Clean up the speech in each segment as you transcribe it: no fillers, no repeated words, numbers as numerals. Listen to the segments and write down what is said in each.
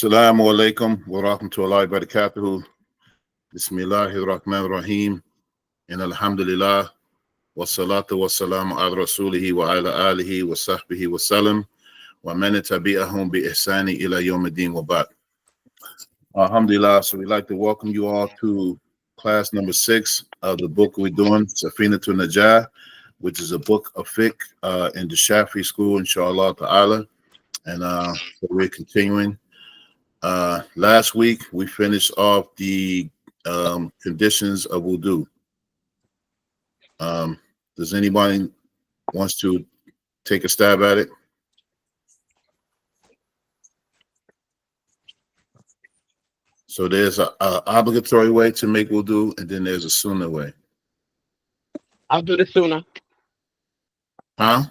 Assalamu alaikum wa rahmatullahi wa barakatuhu. Bismillahir Rahmanir Rahim. And alhamdulillah wa salatu wa salamu ala rasulihi wa ala alihi wa sahbihi wa salam wa man tabi'ahum bi ihsani ila yawmiddin wa ba'd. Alhamdulillah. So we'd like to welcome you all to class number 6 of the book we're doing, Safinatun Naja, which is a book of fiqh in the Shafi'i school, inshallah ta'ala. And so we're continuing. Last week we finished off the conditions of wudhu. Does anybody wants to take a stab at it? So there's a obligatory way to make wudu, and then there's a sunnah way. I'll do the sunnah. Huh?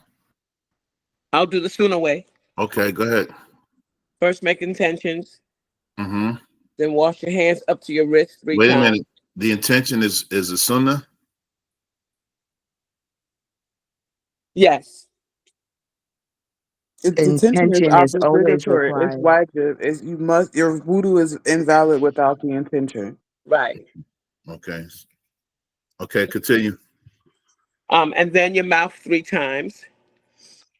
I'll do the sunnah way. Okay, go ahead. First, make intentions. Mm-hmm. Then wash your hands up to your wrist 3 Wait times. a minute. The intention is a sunnah? Yes. Its intention is always obligatory. It's required. wajib. It's you must. Your wudu is invalid without the intention. Right. Okay. Okay, continue. And then your mouth 3 times.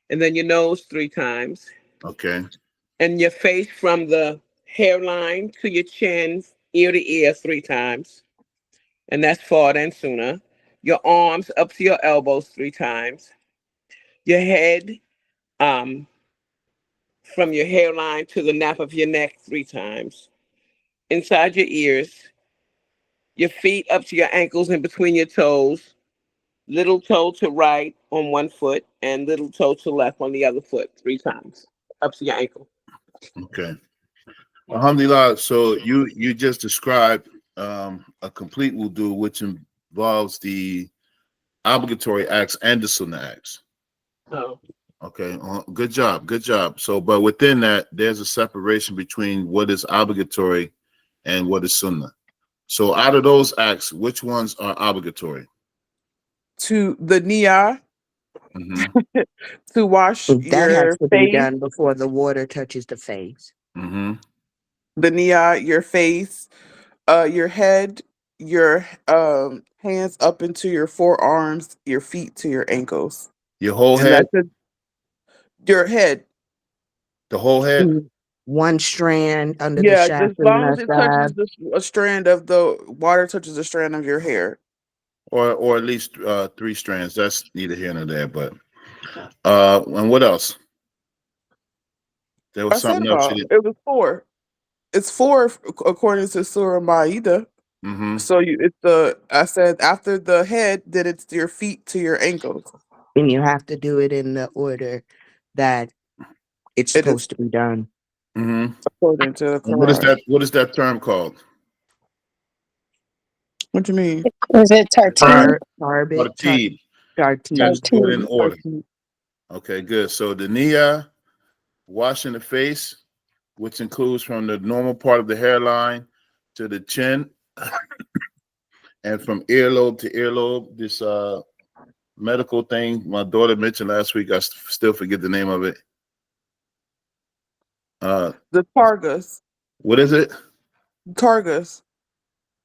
And then your nose 3 times. Okay. And your face from the hairline to your chin, ear to ear 3 times. And that's farther and sunnah. Your arms up to your elbows 3 times. Your head from your hairline to the nape of your neck 3 times. Inside your ears. Your feet up to your ankles and between your toes. Little toe to right on one foot and little toe to left on the other foot 3 times. Up to your ankle. Okay. Alhamdulillah. So you just described a complete wudu, which involves the obligatory acts and the sunnah acts. Oh. Okay. Good job. Good job. So, but within that, there's a separation between what is obligatory and what is sunnah. So, out of those acts, which ones are obligatory? To the niyah, Mm-hmm. to wash That has your to be face. done before the water touches the face. Mm-hmm. The niyah, your face, your head, your hands up into your forearms, your feet to your ankles, Your whole and head, your head. the whole head, One strand under the Yeah, shaft as and long as it touches the a strand of the water touches a strand of your hair. or at least 3 strands. That's neither here nor there. But and what else? There was I said something else about you did. it was 4. It's 4 according to Surah Ma'idah. Mm-hmm. So I said after the head, then it's your feet to your ankles. and you have to do it in the order that it's It is supposed to be done. Mm-hmm. according to the And what is Quran. that? What is that term called? What do you mean? Is it tartine? Tarbit, Tartib. tartine. Yes, do it in Tartine. order. Okay, good. So the niyyah, washing the face, which includes from the normal part of the hairline to the chin, and from earlobe to earlobe. This medical thing my daughter mentioned last week. I still forget the name of it. The targus. What is it? Targus.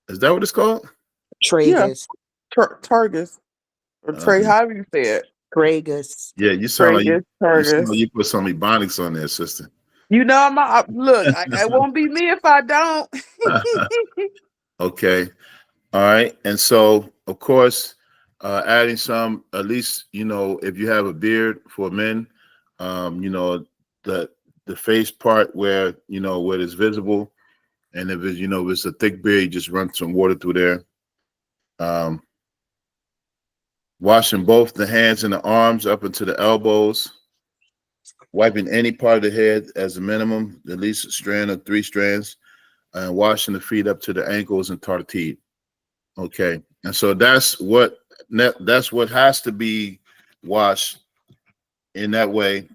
Is that what it's called? Yeah. Tragus. Targus. Or Trey, however you say it. Tragus. Yeah, you sound like Tragus, you sound targus. like you put some ebonics on there, sister. You know, look, it won't be me if I don't. Okay. All right. And so, of course, adding some, at least, if you have a beard for men, the face part where it's visible. And if it's, if it's a thick beard, you just run some water through there. Washing both the hands and the arms up into the elbows. Wiping any part of the head as a minimum, at least a strand or 3 strands. And washing the feet up to the ankles and tartib. Okay, and so that's what has to be washed in that way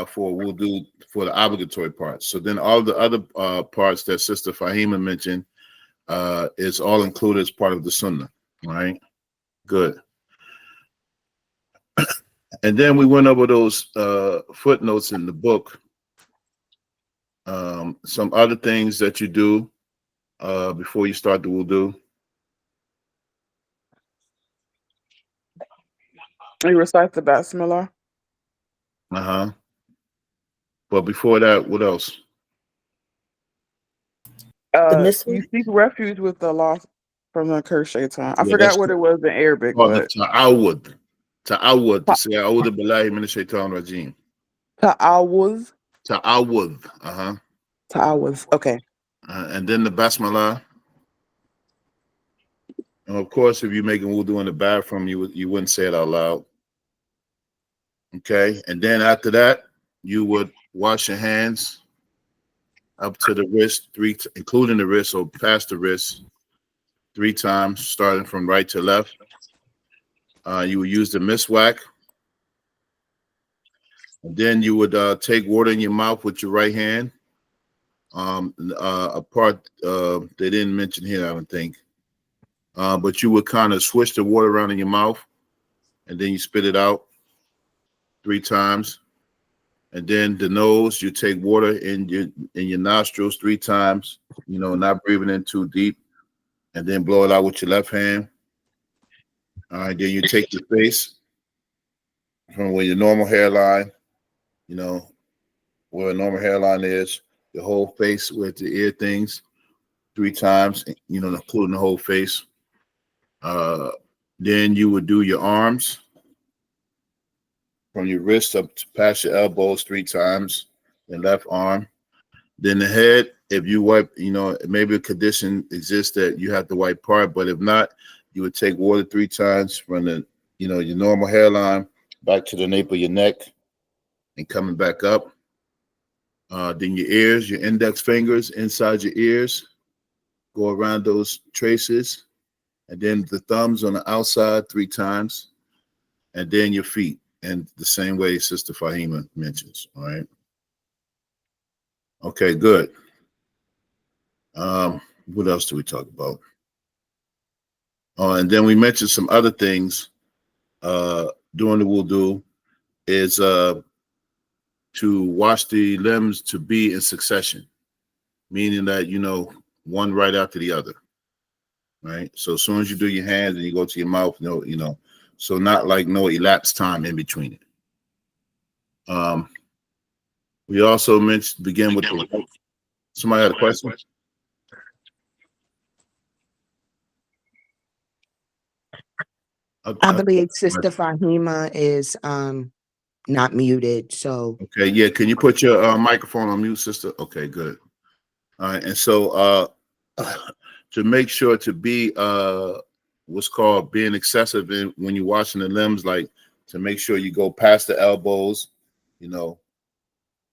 for wudu for the obligatory parts. So then all the other parts that Sister Fahima mentioned is all included as part of the sunnah. All right, good. And then we went over those footnotes in the book Some other things that you do before you start the wudu. You recite the basmala. Uh-huh. But before that, what else? The missile? You seek refuge with the law from the cursed shaitan. I Yeah, that's forgot what it was in Arabic, called the but ta'awud. Ta'awud, to ta- say a'udhu billahi minash shaitan rajim. ta'awuz, Ta'awud. Uh-huh. ta'awuz. Okay. And then the basmala. And of course, if you're making wudu in the bathroom, you wouldn't say it out loud. Okay. And then after that, you would wash your hands up to the wrist, including the wrist or past the wrist, 3 times, starting from right to left. You would use the miswak. And then you would take water in your mouth with your right hand. A part they didn't mention here, I don't think. But you would kind of swish the water around in your mouth, and then you spit it out 3 times. And then the nose, you take water in your nostrils 3 times, not breathing in too deep, and then blow it out with your left hand. All right, then you take your face from where your normal hairline, where a normal hairline is, the whole face with the ear things 3 times, including the whole face. Then you would do your arms from your wrist up to past your elbows 3 times, the left arm. Then the head, if you wipe, maybe a condition exists that you have to wipe part, but if not, you would take water 3 times from your normal hairline back to the nape of your neck and coming back up. Then your ears, your index fingers inside your ears, go around those traces, and then the thumbs on the outside 3 times, and then your feet, and the same way Sister Fahima mentions. All right. Okay, good. What else do we talk about? And then we mentioned some other things during the wudu is to wash the limbs to be in succession, meaning that, one right after the other, right? So as soon as you do your hands and you go to your mouth, so not like no elapsed time in between it. We also begin with somebody had a question? I believe Sister Fahima is not muted, so Okay, yeah. Can you put your microphone on mute, sister? Okay, good. All right, and so to make sure to be what's called being excessive when you're washing the limbs, like to make sure you go past the elbows, and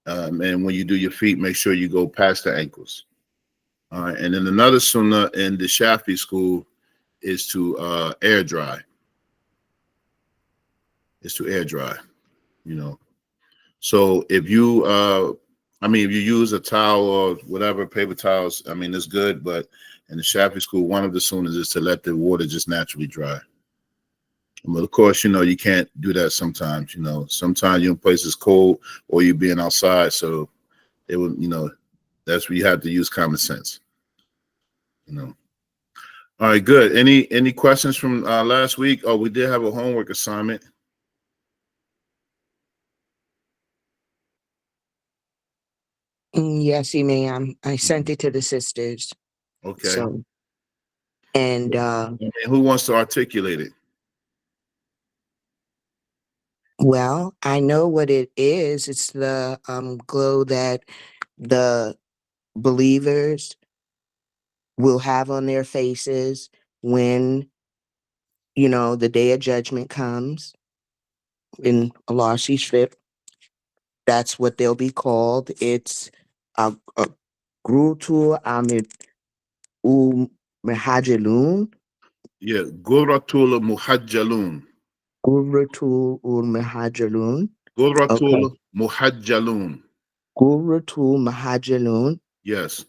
when you do your feet, make sure you go past the ankles. All right, and then another sunnah in the Shafi'i school is to air dry. Is to air dry, So if you if you use a towel or whatever, paper towels, it's good, but in the Shafi'i school, one of the sunnahs is to let the water just naturally dry. But of course, you can't do that sometimes, sometimes you're in places cold or you're being outside. So it would, that's where you have to use common sense, All right, good. Any questions from last week? Oh, we did have a homework assignment. yes, ma'am. I sent it to the sisters. Okay. So, and who wants to articulate it? well, I know what it is. It's the glow that the believers will have on their faces when the day of judgment comes in Allah Shifit. That's what they'll be called. It's a Grutu Amid Mehajilun. Yeah, Guratul Muhajjalun. Guratul Mehajilun. Okay. Guratul Muhajjalun. Guratul Mehajilun. Yes.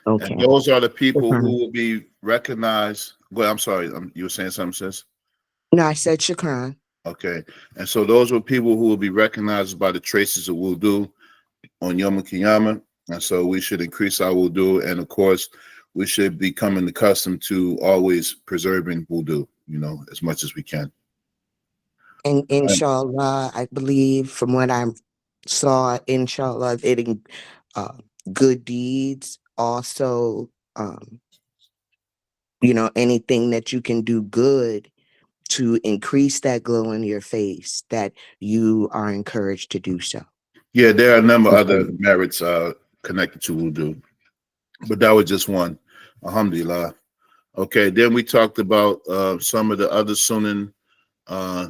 Okay. And those are the people Shukran. who will be recognized. Well, I'm sorry, you were saying something, sis? No, I said Shukran. Okay. And so those are people who will be recognized by the traces of wudu on Yom Kippur. And so we should increase our wudu. And of course, we should be coming accustomed to always preserving wudu, as much as we can. And inshallah, I believe from what I saw, inshallah, uh, good deeds also, anything that you can do good to increase that glow in your face, that you are encouraged to do so. Yeah, there are a number of other merits connected to wudu, but that was just one. Alhamdulillah. Okay, then we talked about some of the other sunan,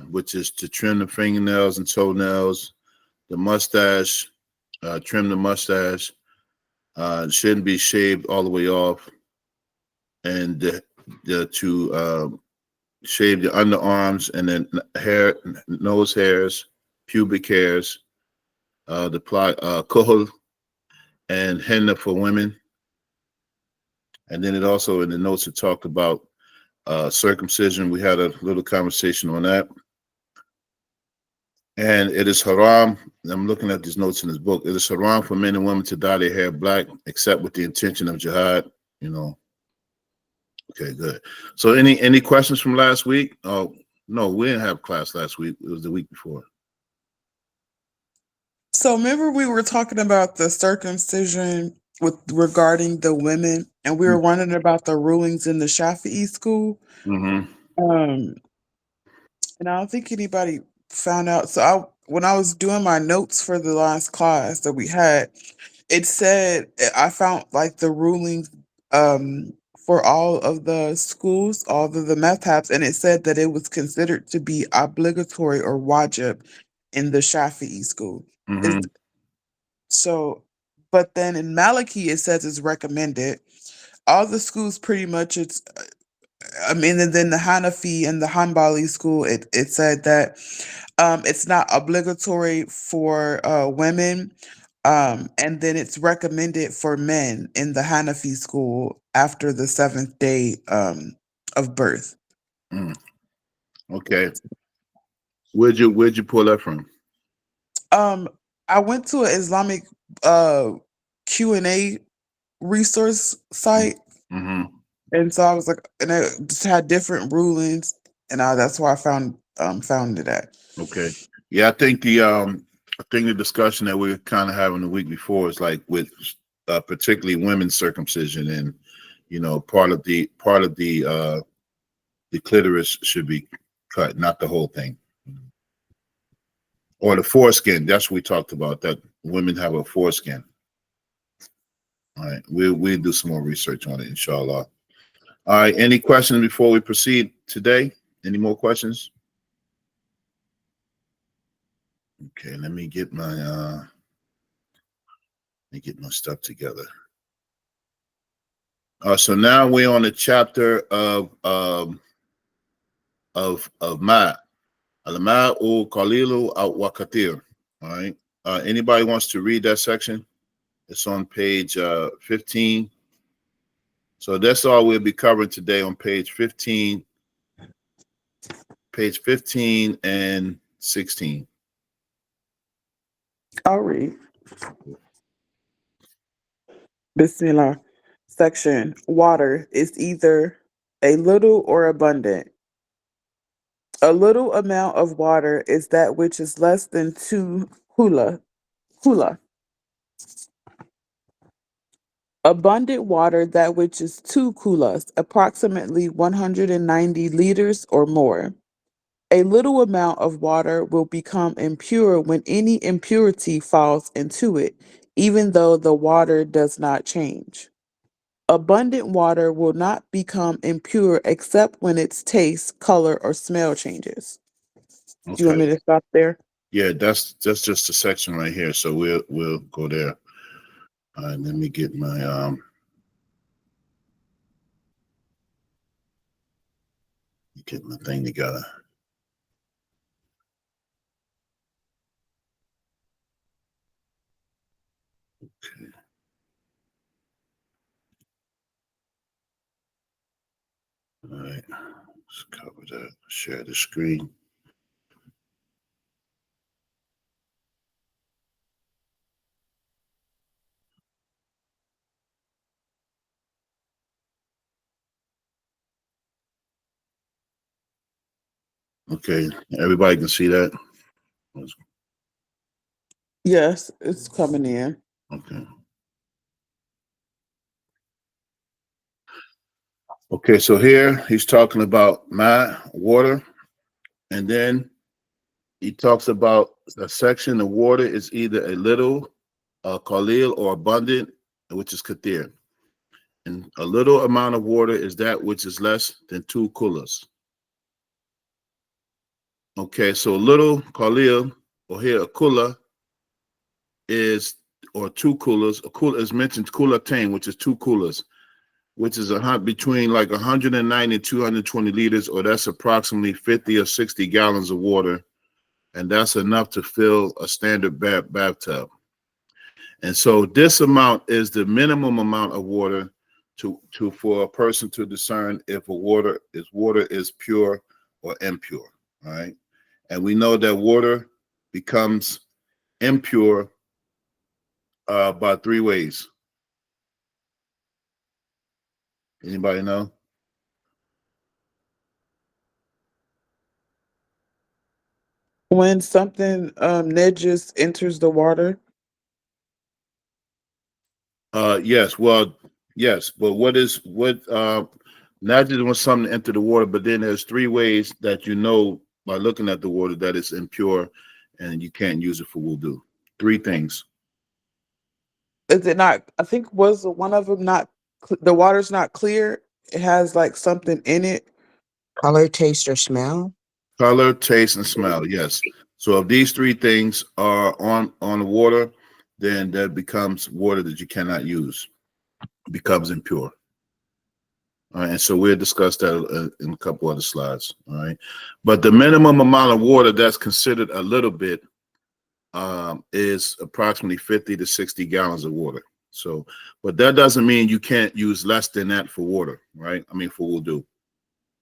which is to trim the fingernails and toenails, the mustache, trim the mustache. It shouldn't be shaved all the way off, and to shave the underarms and then hair, nose hairs, pubic hairs, the kohol and henna for women. And then it also in the notes it talked about circumcision. We had a little conversation on that. And it is haram. I'm looking at these notes in this book. It is haram for men and women to dye their hair black, except with the intention of jihad. Okay, good. So any questions from last week? Oh, no, we didn't have class last week. It was the week before. So remember we were talking about the circumcision regarding the women, and we were wondering about the rulings in the Shafi'i school. Mm-hmm. And I don't think anybody found out. So when I was doing my notes for the last class that we had, it said I found like the rulings for all of the schools, all of the madhabs, and it said that it was considered to be obligatory or wajib in the Shafi'i school. Is Mm-hmm. so, but then in Maliki it says it's recommended. All the schools pretty much it's and then the Hanafi and the Hanbali school, it said that it's not obligatory for women, and then it's recommended for men in the Hanafi school after the seventh day of birth. Okay. Where'd you pull that from? I went to an Islamic Q&A resource site. Mm-hmm. And so I was like, and it just had different rulings, and that's why I found it at. Okay. Yeah, I think the discussion that we were kind of having the week before is like with particularly women's circumcision, and part of the clitoris should be cut, not the whole thing, or the foreskin. That's what we talked about. That women have a foreskin. All right, we'll do some more research on it, inshallah. All right. Any questions before we proceed today? Any more questions? Okay, let me get my stuff together. So now we're on the chapter of ma al-ma u qalilu aw wa kathir. All right. Anybody wants to read that section? It's on page 15. So that's all we'll be covering today on page 15 and 16. I'll read. Bismillah. Section: Water is either a little or abundant. A little amount of water is that which is less than 2 hula. Abundant water, that which is 2 kulas, approximately 190 liters or more. A little amount of water will become impure when any impurity falls into it, even though the water does not change. Abundant water will not become impure except when its taste, color, or smell changes. Do you want Okay. me to stop there? Yeah, that's just a section right here. So we'll go there. All right, let me get my thing together. Okay. All right, let's cover that. Share the screen. Okay, everybody can see that. Yes, it's coming in. Okay. Okay, so here he's talking about water, and then he talks about a section of water is either a little, qalil, or abundant, which is kathir. And a little amount of water is that which is less than 2 kulas. Okay, so little qalil, or here a kula is, or 2 kulas. A kula is mentioned kulatain, which is 2 kulas, which is between like 190 and 220 liters, or that's approximately 50 or 60 gallons of water, and that's enough to fill a standard bathtub. And so this amount is the minimum amount of water to for a person to discern if water is pure or impure. All right, and we know that water becomes impure by 3 ways. Anybody know? When something Naja enters the water, Yes, well, yes, but not just when something enter the water, but then there's 3 ways that you know by looking at the water that it's impure and you can't use it for wudu. 3 things. is it not? I think was one of them not. The water's not clear. It has like something in it. Color, taste, or smell? Color, taste, and smell. Yes. So if these 3 things are on the water, then that becomes water that you cannot use. It becomes impure. All right, and so we'll discuss that in a couple other slides. All right, but the minimum amount of water that's considered a little bit is approximately 50 to 60 gallons of water. So, but that doesn't mean you can't use less than that for water, right? I mean, for wudu.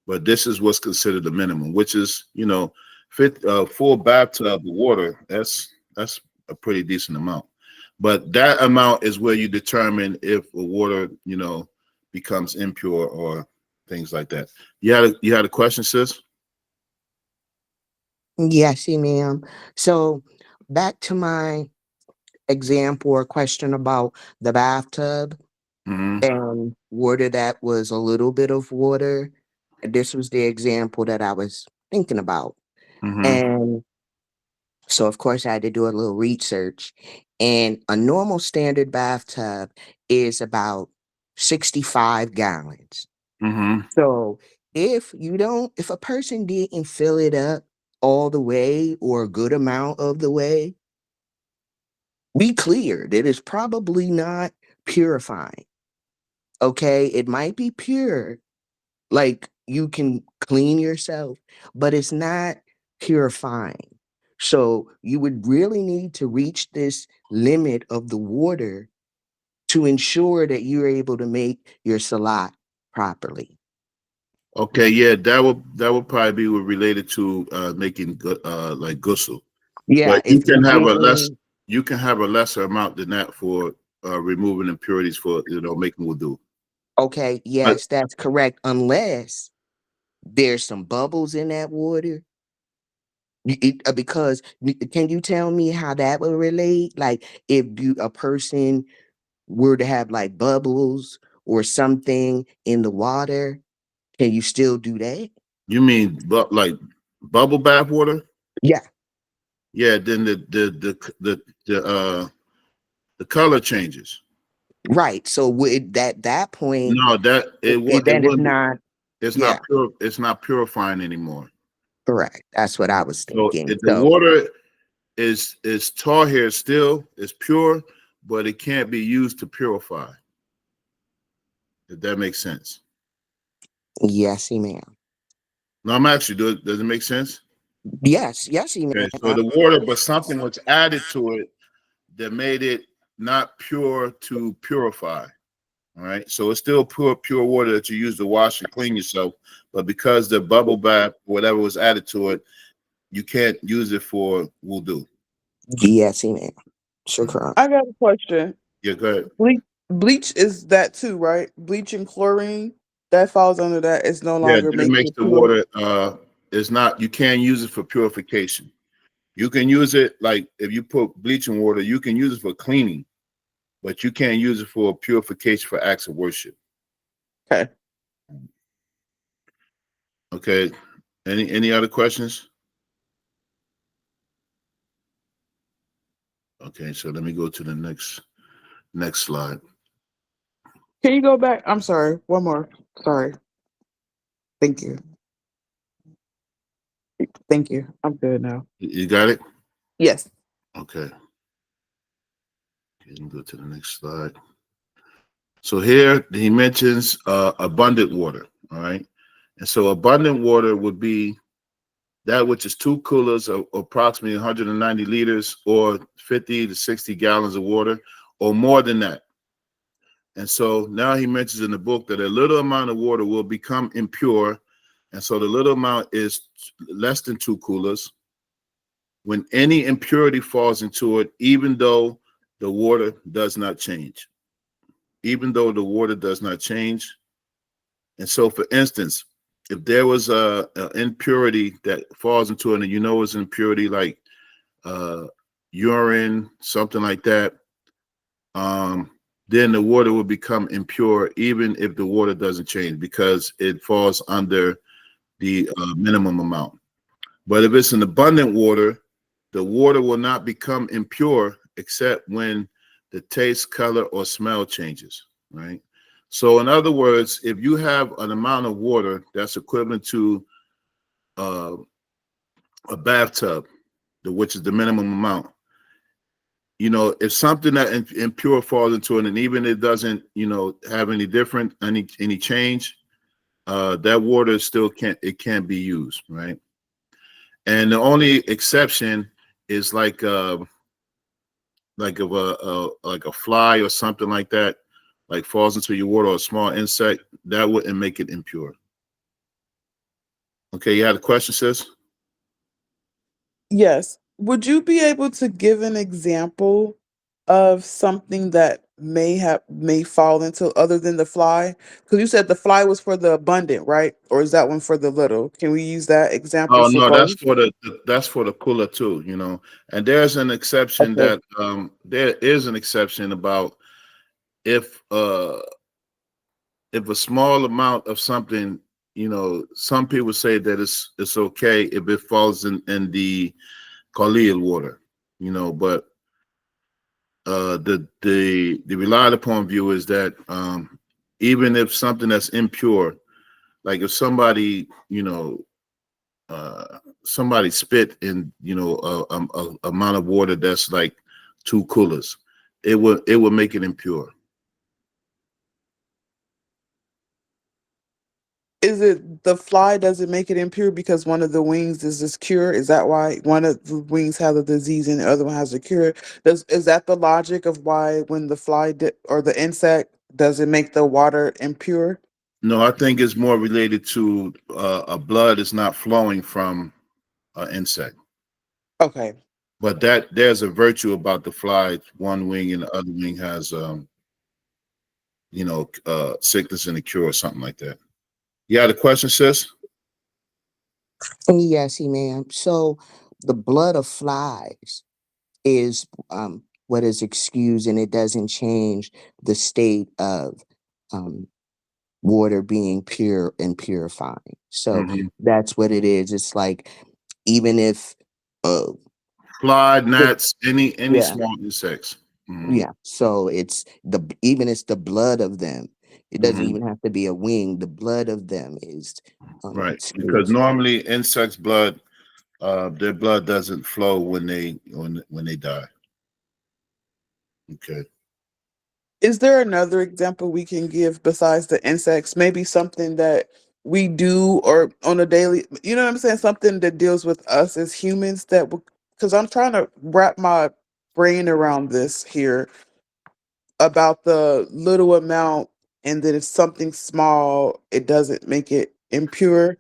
But this is what's considered the minimum, which is, full bathtub of water. That's a pretty decent amount. But that amount is where you determine if the water, becomes impure or things like that. You had a question, sis? Yes, ma'am. So back to my example or question about the bathtub Mm-hmm. and water that was a little bit of water. This was the example that I was thinking about. Mm-hmm. And so, of course, I had to do a little research. And a normal standard bathtub is about 65 gallons. Mm-hmm. So, if a person didn't fill it up all the way or a good amount of the way, be clear that it's probably not purifying. Okay. It might be pure, like you can clean yourself, but it's not purifying. So you would really need to reach this limit of the water to ensure that you're able to make your salat properly. Okay, yeah, that would probably be related to making like ghusl. Yeah, But you if you can have a less didn't, you can have a lesser amount than that for removing impurities for making wudu. okay, But yes, that's correct, unless there's some bubbles in that water. Because can you tell me how that would relate? Like if a person were to have like bubbles or something in the water, can you still do that? you mean like bubble bath water? Yeah, Yeah, then the color changes. right. So would that point, No, that it that is wouldn't be, not, it's yeah, not pure, it's not purifying anymore. correct. That's what I was So thinking. if the So water is tahir still, is pure, but it can't be used to purify. If that makes sense. yes, ma'am. No, I'm actually does it make sense? Yes, Okay, so ma'am. the water, but something was added to it that made it not pure to purify. All right. So it's still pure water that you use to wash and clean yourself. But because the bubble bath, whatever was added to it, you can't use it for wudu. Yes, ma'am. Shukran. I got a question. Yeah, go ahead. Bleach is that too, right? Bleach and chlorine that falls under that. It's no Yeah, longer that makes makes it the pure. water is not, you can't use it for purification. You can use it like if you put bleaching water, you can use it for cleaning, but you can't use it for purification for acts of worship. Okay. Okay. Any other questions? Okay, so let me go to the next slide. Can you go back? I'm sorry. One more. Sorry. Thank you. Thank you. I'm good now. You got it? Yes. Okay. Let me go to the next slide. So here he mentions abundant water. All right. And so abundant water would be that which is 2 coolers of approximately 190 liters or 50 to 60 gallons of water or more than that. And so now he mentions in the book that a little amount of water will become impure. And so the little amount is less than 2 coolers. When any impurity falls into it, even though the water does not change. Even though the water does not change. And so, for instance, if there was a impurity that falls into it, and you know it's an impurity like urine, something like that, then the water will become impure, even if the water doesn't change, because it falls under the minimum amount. But if it's an abundant water, the water will not become impure except when the taste, color, or smell changes, right? So in other words, if you have an amount of water that's equivalent to a bathtub, which is the minimum amount, you know, if something that impure falls into it, and even it doesn't, you know, have any different, any change, that water still can't be used, right? And the only exception is like if like a fly or something like that, like falls into your water, or a small insect, that wouldn't make it impure. Okay, you had a question, sis? Yes. Would you be able to give an example of something that may fall into other than the fly? Because you said the fly was for the abundant, right? Or is that one for the little? Can we use that example Oh for no, both? that's for the cooler too, you know. And there's an exception Okay. that there is an exception about if a small amount of something, you know, some people say that it's okay if it falls in the Khalil water, you know, but the relied upon view is that even if something that's impure, like if somebody, you know, somebody spit in, you know, a amount of water that's like 2 coolers, it would make it impure. Is it the fly doesn't make it impure because one of the wings is this cure? Is that why one of the wings has a disease and the other one has a cure? Is that the logic of why when the or the insect does it make the water impure? No, I think it's more related to a blood is not flowing from an insect. Okay. But that there's a virtue about the fly. One wing and the other wing has, you know, sickness and a cure or something like that. You had a question, sis? Yes, ma'am. So the blood of flies is what is excused, and it doesn't change the state of um, water being pure and purifying. So Mm-hmm. that's what it is. It's like even if uh Fly, the- gnats, any yeah, small insects. Mm-hmm. yeah. So it's the blood of them. It doesn't Mm-hmm. even have to be a wing. The blood of them is Right, because excused. normally insects' blood, their blood doesn't flow when they die. Okay. Is there another example we can give besides the insects? Maybe something that we do or on a daily, you know what I'm saying? Something that deals with us as humans because I'm trying to wrap my brain around this here about the little amount and that if something small, it doesn't make it impure,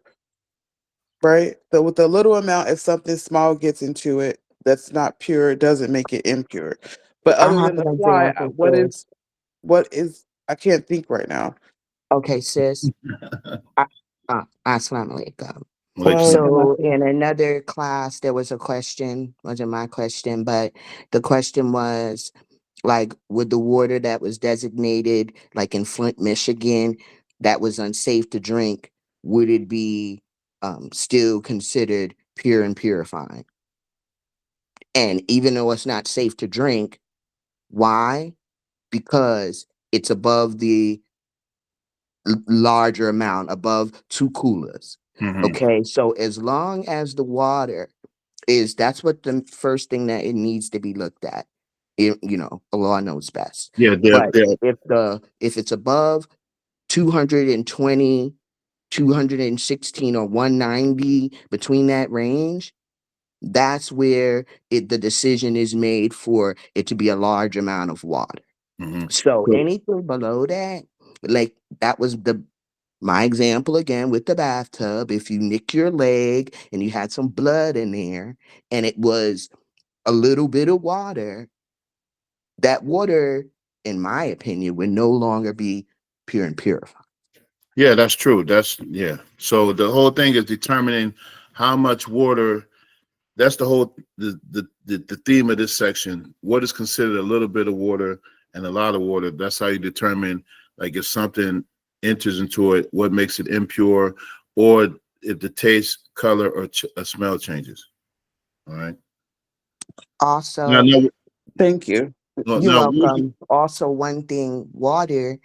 right? So with the little amount, if something small gets into it that's not pure, it doesn't make it impure. But I other have than an the fly, example, sis. what is I can't think right now. Okay, sis. Assalamu alaikum. I'll let you know. So in another class, there was a question, wasn't my question, but the question was like, would the water that was designated, like in Flint, Michigan, that was unsafe to drink, would it be still considered pure and purifying? And even though it's not safe to drink, why? Because it's above the larger amount, above 2 coolers. Hmm. Okay, so as long as the water is, that's what the first thing that it needs to be looked at. Allah knows best. Yeah, But they're if it's above 220, 216, or 190, between that range, that's where the decision is made for it to be a large amount of water. hmm So anything below that, like that was my example again with the bathtub. If you nick your leg and you had some blood in there and it was a little bit of water, that water, in my opinion, would no longer be pure and purified. Yeah, that's true. Yeah. So the whole thing is determining how much water. That's the whole the theme of this section. What is considered a little bit of water and a lot of water? That's how you determine, like, if something enters into it, what makes it impure, or if the taste, color, or smell changes. All right. Now, Also, now, Thank you. you're now, welcome. Also, one thing, water,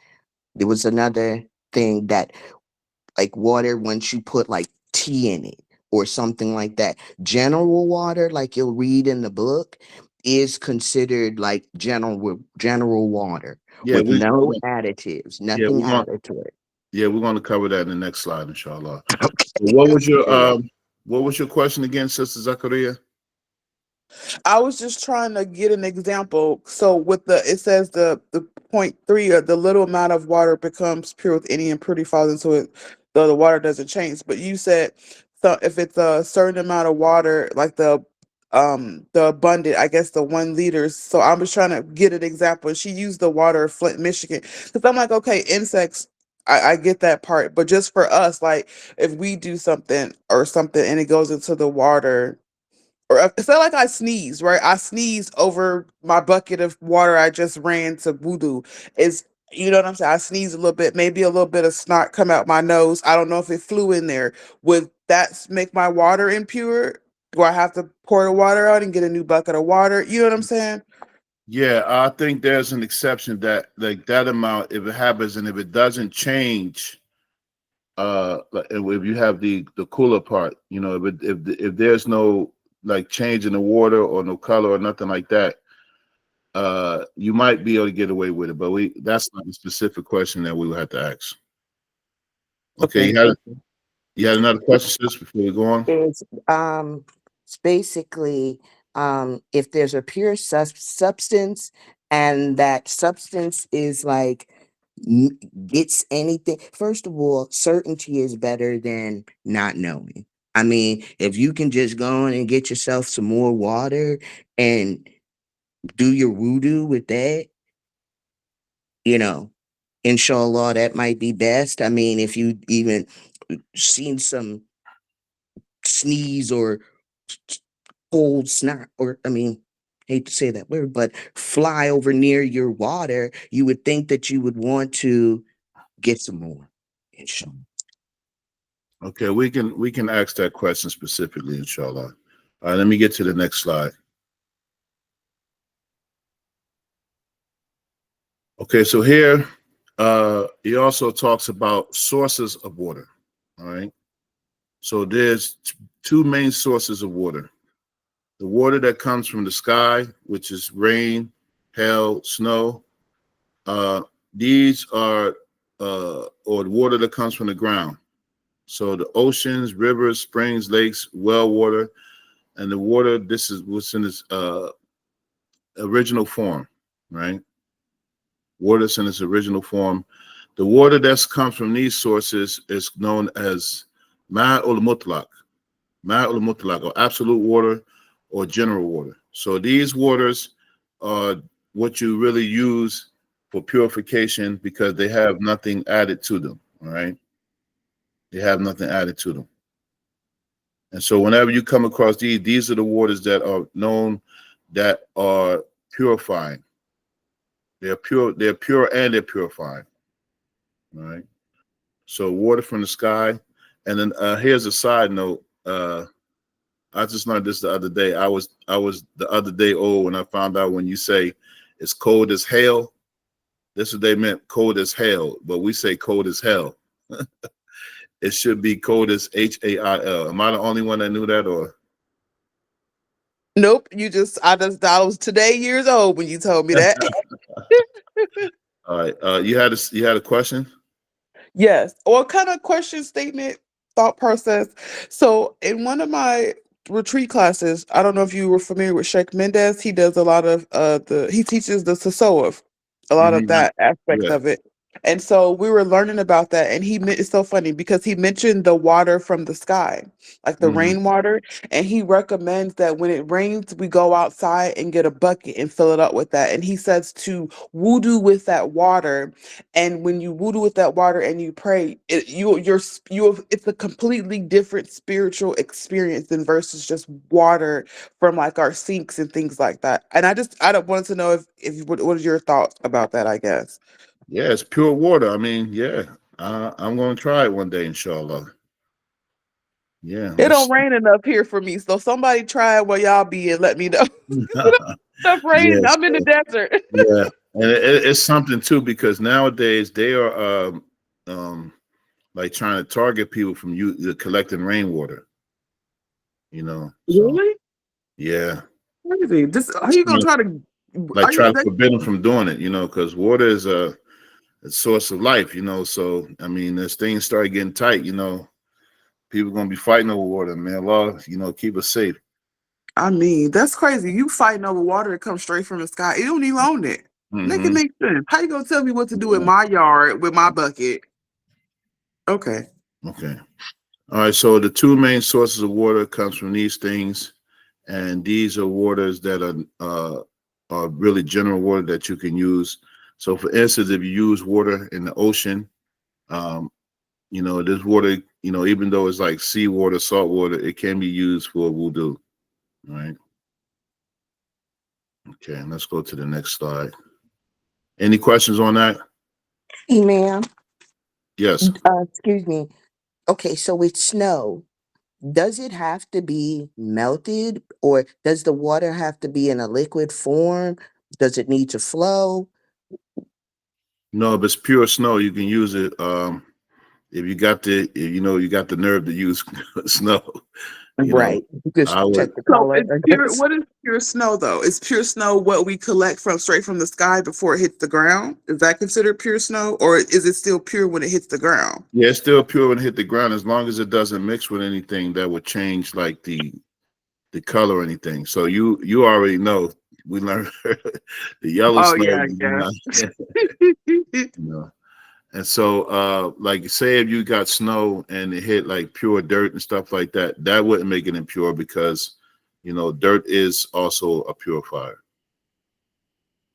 there was another thing that, like water, once you put like tea in it or something like that, general water, like you'll read in the book, is considered like general water yeah, with no additives, yeah, nothing added to it. we're going to cover that in the next slide, inshallah. Okay. What was your question again, Sister Zakaria? I was just trying to get an example. So with it says the point three, or the little amount of water becomes pure with any impurity falls into it, though the water doesn't change. But you said, so if it's a certain amount of water, like the abundant, I guess the 1 liters. So I was trying to get an example. She used the water of Flint, Michigan, because I'm like, okay, insects. I get that part, but just for us, like if we do something or something and it goes into the water, or it's not like I sneeze, right? I sneeze over my bucket of water I just ran to wudhu. Is, you know what I'm saying? I sneeze a little bit, maybe a little bit of snot come out my nose. I don't know if it flew in there. Would that make my water impure? Do I have to pour the water out and get a new bucket of water? You know what I'm saying? Yeah, I think there's an exception that, like, that amount, if it happens and if it doesn't change, like, if you have the cooler part, if there's no, like, change in the water or no color or nothing like that, you might be able to get away with it. But that's not a specific question that we would have to ask. Okay, Okay. you had another question, sis, before we go on? It's basically, if there's a pure substance and that substance is like gets anything. First of all, certainty is better than not knowing. I mean, if you can just go in and get yourself some more water and do your wudu with that, you know, inshallah, that might be best. I mean, if you even seen some sneeze or cold snot, or I mean, hate to say that word, but fly over near your water, you would think that you would want to get some more. Inshallah. Okay, we can ask that question specifically, inshallah. All right, let me get to the next slide. Okay, so here he also talks about sources of water. All right. So there's two main sources of water. The water that comes from the sky, which is rain, hail, snow. These are or the water that comes from the ground. So the oceans, rivers, springs, lakes, well water, and the water, this is what's in its original form, right? Water in its original form. The water that comes from these sources is known as ma'ul mutlaq, or absolute water or general water. So these waters are what you really use for purification because they have nothing added to them, all right? They have nothing added to them. And so whenever you come across these are the waters that are known that are purifying. They're pure and they're purifying. All right. So water from the sky. And then here's a side note. I just learned this the other day. I was the other day old when I found out when you say it's cold as hell. This is what they meant, cold as hell, but we say cold as hell. It should be cold as HAIL. Am I the only one that knew that, or? Nope, I was today years old when you told me that. All right. You had a question? Yes. Or kind of question statement, thought process. So in one of my retreat classes, I don't know if you were familiar with Sheikh Mendez. He does a lot of he teaches the tasawwuf, a lot of that aspect Yeah. of it. And so we were learning about that, and it's so funny because he mentioned the water from the sky, like the rainwater, and he recommends that when it rains, we go outside and get a bucket and fill it up with that. And he says to wudu with that water, and when you wudu with that water and you pray, it's a completely different spiritual experience than versus just water from like our sinks and things like that. And I don't want to know if what are your thoughts about that, I guess. Yeah, it's pure water. I mean, yeah, I'm going to try it one day, inshallah. Yeah. It don't rain enough here for me, so somebody try it where y'all be and let me know. Stop raining. Yes. I'm in the desert. Yeah, and it's something too because nowadays they are like trying to target people from collecting rainwater. So Really? yeah, Crazy. How you gonna try to? like Are you? try to forbid them from doing it. Because water is a source of life. So I mean, as things start getting tight, people gonna be fighting over water. Man, Allah, keep us safe. I mean, that's crazy. You fighting over water that comes straight from the sky. You don't even own it. Make it Mm-hmm. make sense. How you gonna tell me what to do in Yeah. my yard with my bucket? Okay. Okay. All right. So the two main sources of water comes from these things, and these are waters that are really general water that you can use. So, for instance, if you use water in the ocean, this water, even though it's like seawater, salt water, it can be used for wudu. All right. Okay, and let's go to the next slide. Any questions on that? Hey, ma'am. Yes. Excuse me. Okay, so with snow, does it have to be melted or does the water have to be in a liquid form? Does it need to flow? No, if it's pure snow, you can use it. If you got you got the nerve to use snow, Right. Just I would. check the So color, it's I pure. guess. What is pure snow though? Is pure snow what we collect from straight from the sky before it hits the ground? Is that considered pure snow, or is it still pure when it hits the ground? Yeah, it's still pure when it hit the ground as long as it doesn't mix with anything that would change like the color or anything. So you already know we learned the yellow Oh snow, yeah, yeah. And so like say if you got snow and it hit like pure dirt and stuff like that, that wouldn't make it impure because dirt is also a purifier.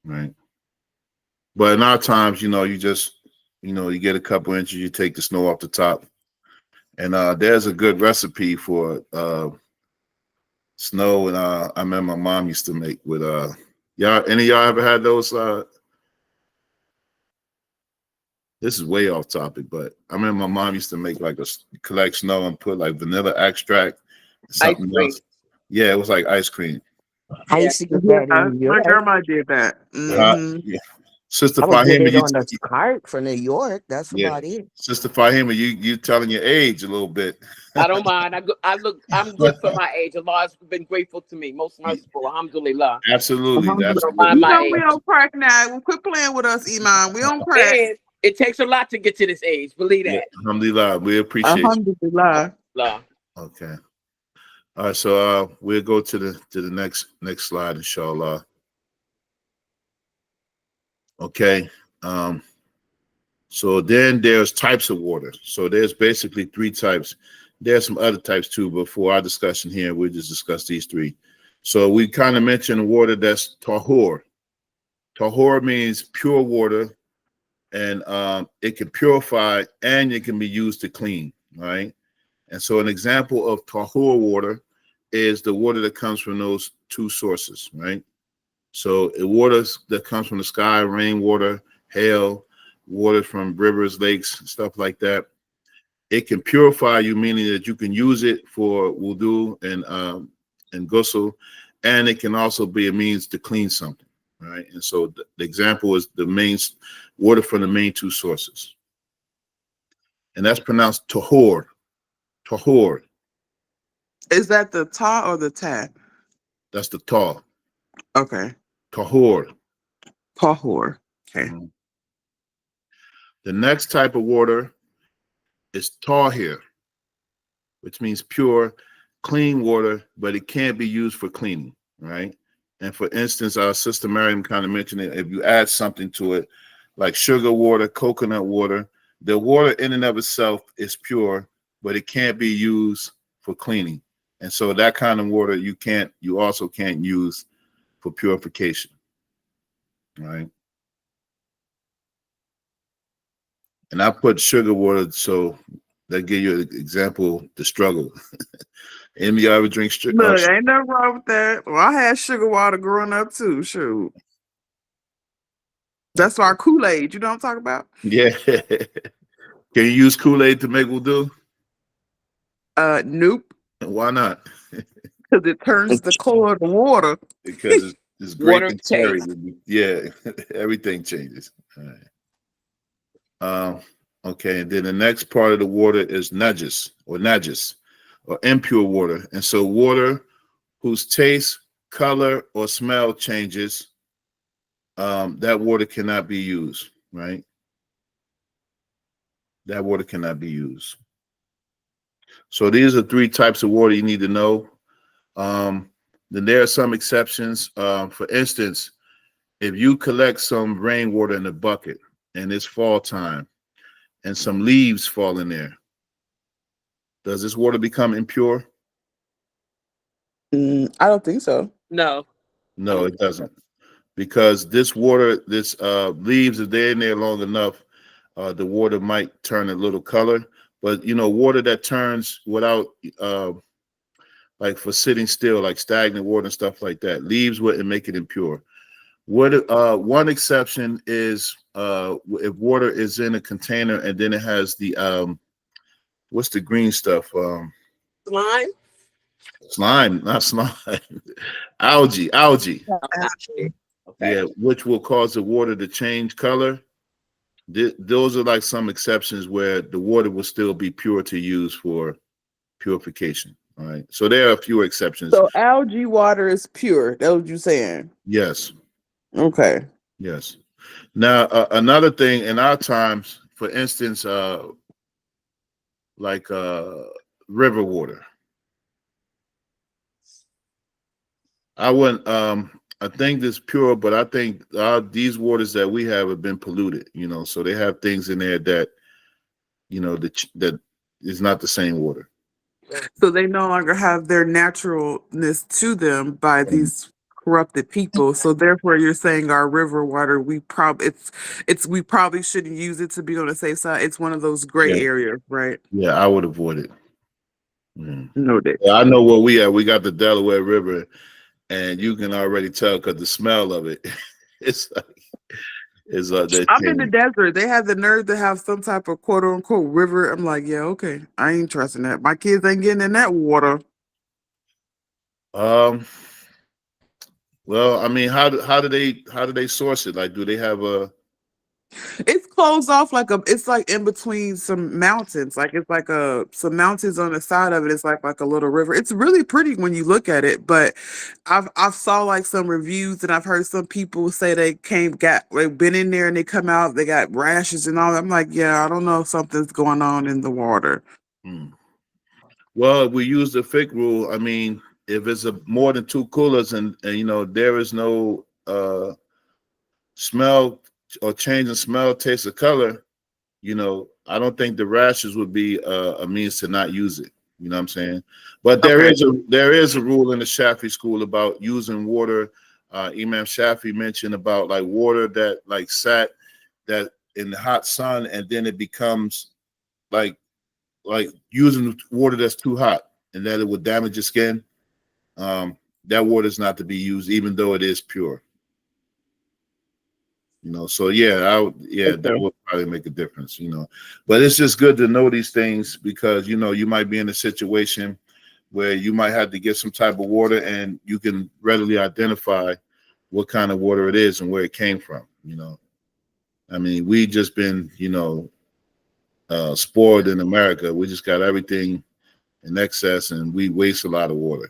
Right. But in our times, you just you get a couple inches, you take the snow off the top. And there's a good recipe for snow, and I remember my mom used to make with y'all. Any of y'all ever had those? This is way off topic, but I remember my mom used to make like collect snow and put like vanilla extract, Ice something cream. else. Yeah, it was like ice cream. I Yeah. used to get that Yeah, in New my York. grandma did that. Yeah. Sister I would get Fahima, it on the cart for New York. That's yeah, about it. Sister Fahima, you telling your age a little bit. I don't mind. I'm good for my age. Allah has been grateful to me. Most merciful. Alhamdulillah. Absolutely, I don't absolutely. mind You my know we age. don't crack now. Well, quit playing with us, Iman. We don't crack. And it takes a lot to get to this age. Believe Yeah, that. alhamdulillah, we appreciate you. Alhamdulillah. Allah. Okay. All right, so we'll go to the next slide, inshallah. Okay. So then there's types of water. So there's basically three types. There's some other types too, but for our discussion here, we'll just discuss these three. So we kind of mentioned water that's tahur. Tahur means pure water, and it can purify and it can be used to clean, right? And so an example of tahur water is the water that comes from those two sources, right? So the water that comes from the sky, rainwater, hail, water from rivers, lakes, stuff like that, it can purify you, meaning that you can use it for wudhu and ghusl, and it can also be a means to clean something, right? And so the example is the main water from the main two sources, and that's pronounced tahor. Tahor. Is that the ta or the ta? That's the ta. Okay. Tahor. Tahor. Okay. Mhm. The next type of water is tahir, which means pure, clean water, but it can't be used for cleaning, right? And for instance, our sister Miriam kind of mentioned it. If you add something to it, like sugar water, coconut water, the water in and of itself is pure, but it can't be used for cleaning. And so that kind of water you also can't use for purification, right? And I put sugar water so that give you an example the struggle. Any ever drink Look, ain't nothing wrong with that. Well, I had sugar water growing up too. Shoot. That's our Kool-Aid. You know what I'm talking about? Yeah. Can you use Kool-Aid to make wudu? Nope. Why not? Because it turns the color of the water. Because it's grape Water and cherry. taste. Yeah, everything changes. All right. Okay, and then the next part of the water is najis or impure water. And so water whose taste, color, or smell changes, that water cannot be used, right? That water cannot be used. So these are three types of water you need to know. Then there are some exceptions. For instance, if you collect some rainwater in a bucket and it's fall time and some leaves fall in there, does this water become impure? I don't think so. No. No, it doesn't. Because this water, this leaves, if they're in there long enough, the water might turn a little color. But water that turns without like for sitting still, like stagnant water and stuff like that, leaves wouldn't make it impure. One exception is if water is in a container and then it has the what's the green stuff? Slime? Slime, not slime. Algae. Okay. Yeah, which will cause the water to change color. Those are like some exceptions where the water will still be pure to use for purification. All right. So there are a few exceptions. So algae water is pure. That's what you're saying. Yes. Okay. Yes. Now, another thing in our times, for instance, like river water. I wouldn't. I think it's pure, but I think these waters that we have been polluted. So they have things in there that that is not the same water. So they no longer have their naturalness to them by these corrupted people. So therefore you're saying our river water, we probably shouldn't use it to be on the safe side. It's one of those gray Yeah. areas, right? Yeah, I would avoid it. Noted. Yeah, I know where we at. We got the Delaware River, and you can already tell because the smell of it. It's like I'm in the desert. They have the nerve to have some type of quote unquote river. I'm like, yeah, okay. I ain't trusting that. My kids ain't getting in that water. Well, I mean, how do they source it? Like, do they have a? It's closed off it's like in between some mountains. Like it's like some mountains on the side of it. It's like a little river. It's really pretty when you look at it. But I've saw like some reviews and I've heard some people say they've been in there and they come out, they got rashes and all that. I'm like, yeah, I don't know if something's going on in the water. Well, if we use the fiqh rule, I mean, if it's more than two coolers and there is no smell or change in smell, taste, or color, I don't think the rashes would be a means to not use it. You know what I'm saying? But there is a rule in the Shafi'i school about using water. Imam Shafi'i mentioned about like water that like sat that in the hot sun and then it becomes like like using water that's too hot and that it would damage your skin. That water is not to be used, even though it is pure. So yeah, that Okay. would probably make a difference. But it's just good to know these things because you might be in a situation where you might have to get some type of water and you can readily identify what kind of water it is and where it came from. I mean, we just been, spoiled in America. We just got everything in excess and we waste a lot of water.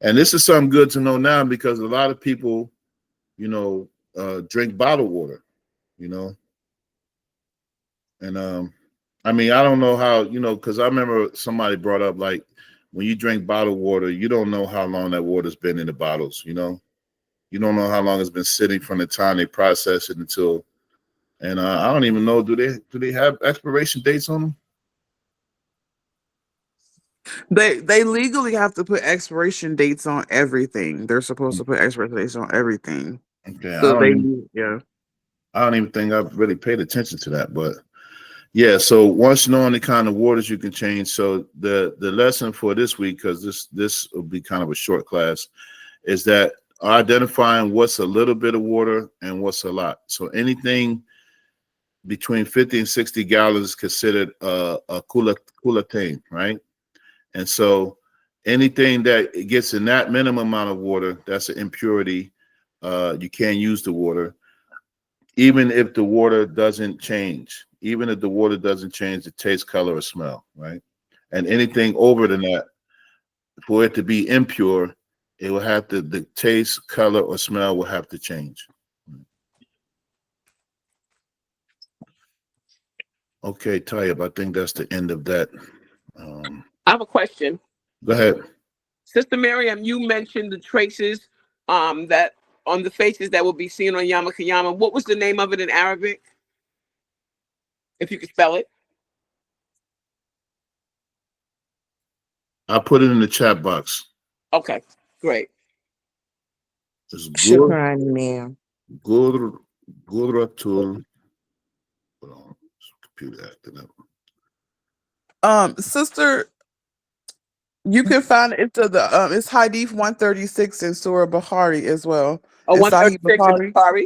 And this is something good to know now because a lot of people, drink bottled water, you know, and I mean, I don't know how, because I remember somebody brought up like when you drink bottled water, you don't know how long that water's been in the bottles. You don't know how long it's been sitting from the time they process it until, and I don't even know, do they have expiration dates on them? They legally have to put expiration dates on everything. They're supposed to put expiration dates on everything. Okay, So they yeah. I don't even think I've really paid attention to that, but yeah. So once knowing the kind of waters you can change, so the lesson for this week, because this will be kind of a short class, is that identifying what's a little bit of water and what's a lot. So anything between 50 and 60 gallons is considered a kulatain, right? And so anything that gets in that minimum amount of water, that's an impurity. You can't use the water, even if the water doesn't change. Even if the water doesn't change the taste, color, or smell, right? And anything over than that, for it to be impure, it will have to, the taste, color, or smell will have to change. Okay, Tayyip, I think that's the end of that. I have a question. Go ahead. Sister Miriam, you mentioned the traces that on the faces that will be seen on Yom Kippur. What was the name of it in Arabic? If you could spell it. I put it in the chat box. Okay, great. It's Shukran, ma'am. Guratul. Hold on, computer acting up. Sister, you can find it to the it's Hadith 136 in Surah Bukhari as well. Oh, It's Sahih 136 in Bukhari. Bukhari.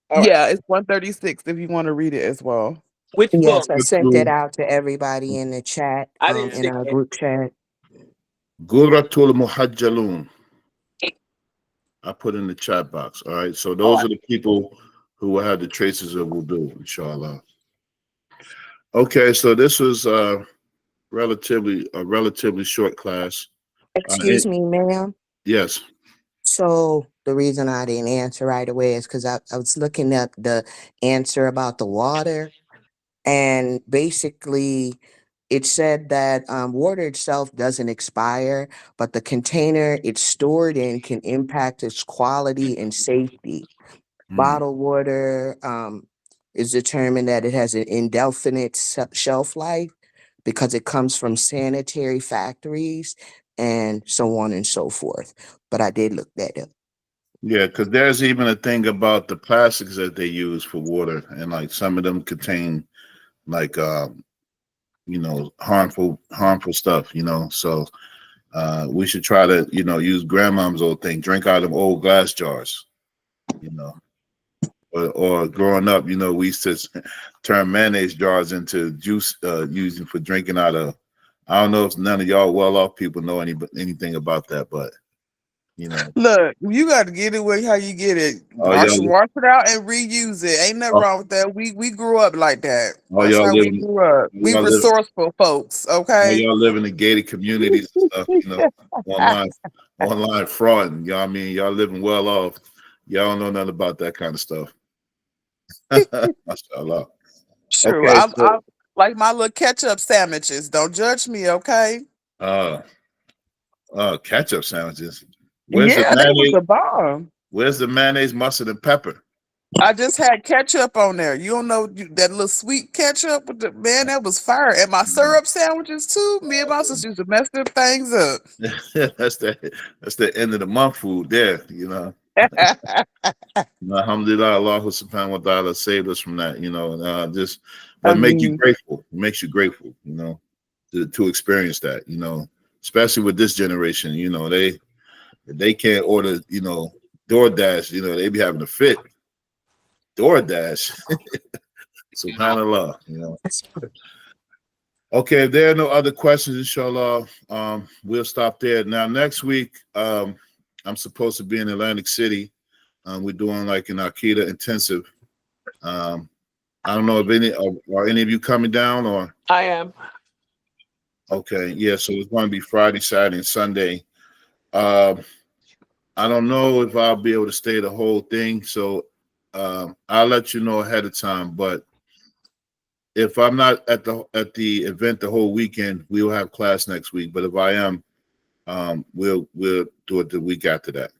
All right. Yeah, it's 136 if you want to read it as well. Which Yes, book? I sent that out to everybody in the chat, I didn't in see our it. group chat. Guratul Muhajjalun. I put in the chat box. All right. So All those right. are the people who will have the traces of wudu, inshallah. Okay, so this was relatively short class. Excuse me, ma'am. Yes. So the reason I didn't answer right away is because I was looking up the answer about the water, and basically it said that water itself doesn't expire, but the container it's stored in can impact its quality and safety. Bottled water is determined that it has an indefinite shelf life because it comes from sanitary factories and so on and so forth. But I did look that up. Yeah, because there's even a thing about the plastics that they use for water, and like some of them contain like harmful stuff. So we should try to use grandmom's old thing, drink out of old glass jars, you know. Or growing up, we used to turn mayonnaise jars into juice using for drinking out of. I don't know if none of y'all well-off people know anything about that, but Look, you got to get it where how you get it. all y'all, Wash it out and reuse it. Ain't nothing all, wrong with that. We grew up like that. all That's y'all how we living, grew up. all We y'all live, resourceful folks. all Okay. y'all live in the gated communities and stuff, online fraud. And y'all, I mean, y'all living well off. Y'all don't know nothing about that kind of stuff. Mashallah. True. Okay, I like my little ketchup sandwiches. Don't judge me, okay? so ketchup sandwiches. Where's the Yeah, they was mayonnaise? the bomb. Where's the mayonnaise, mustard, and pepper? I just had ketchup on there. You don't know that little sweet ketchup with the man, that was fire. And my syrup sandwiches too. Me and my sister used to mess them things up. that's the end of the month food there. Alhamdulillah, Allah subhanahu wa ta'ala saved us from that, just but make you mean, grateful. It makes you grateful, to experience that, especially with this generation, they can't order, DoorDash, they be having a fit. DoorDash. SubhanAllah. Okay, if there are no other questions, inshallah, we'll stop there. Now, next week, I'm supposed to be in Atlantic City. We're doing like an Akida intensive. I don't know if are any of you coming down or? I am. Okay, yeah, so it's going to be Friday, Saturday, and Sunday. I don't know if I'll be able to stay the whole thing, so I'll let you know ahead of time. But if I'm not at the event the whole weekend, we will have class next week. But if I am, we'll do it the week after that.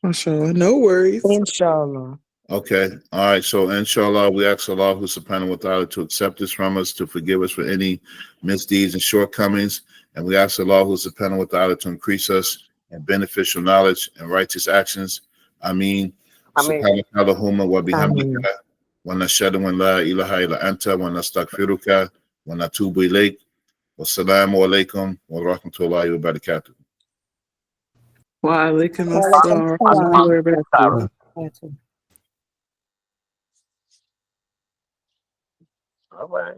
mashallah, no worries. Inshallah. Okay. All right. So inshallah, we ask Allah who subhanahu wa ta'ala to accept this from us, to forgive us for any misdeeds and shortcomings. And we ask Allah who subhanahu wa ta'ala to increase us in beneficial knowledge and righteous actions. Ameen. Subhanaka Allahumma wa bihamdika wa nashhadu an la ilaha illa anta wa nastaghfiruka wa natubu ilayk. Wassalamu alaikum wa rahmatullahi wa barakatuh. Wa alaikum assalam wa rahmatullahi wa barakatuh. All right.